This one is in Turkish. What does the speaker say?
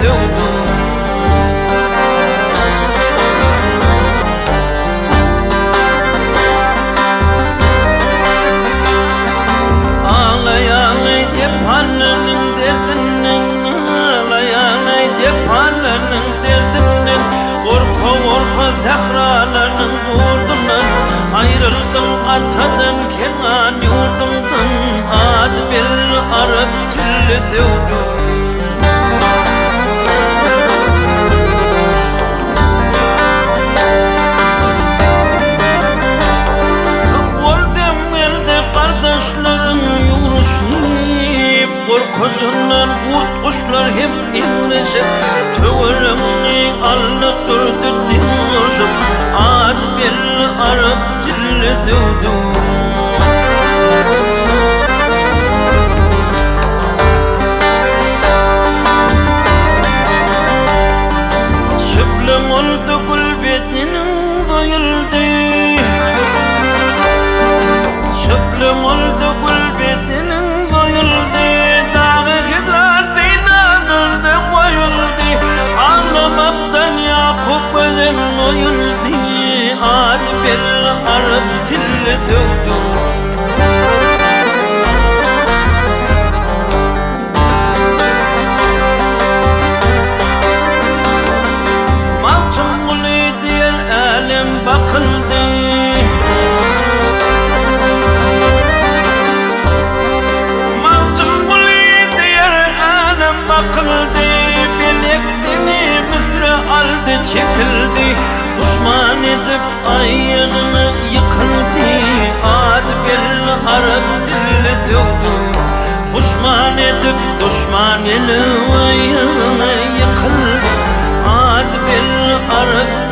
sevdim. Ağlayanay cephanenin derdinden, ağlayanay cephanenin derdinden, orka zehralarının uğrundan ayrıldım atadan Kenan yurdumdan, ad bir Arap tilli sevdim. Korkuzundan kurt kuşlar hep inleşip tövürümni anlatırdı dinleşip ad bir Arap dilli sevdim. Şıplım oldu gülbetinin koyuldu, şıplım oldu gülbetinin koyuldu. Ağlamaktan Yakup ölüm oyuldu, ad bir Arap tilli sevdim. Malçım ulu diğer alem bakıldı, malçım ulu diğer alem bakıldı. Aldı çekildi, düşman edip ayağını yıkıldı, ad bir Arap dilli sevdim. Düşman edip düşman eli ayağını yıkıldı, ad bir Arap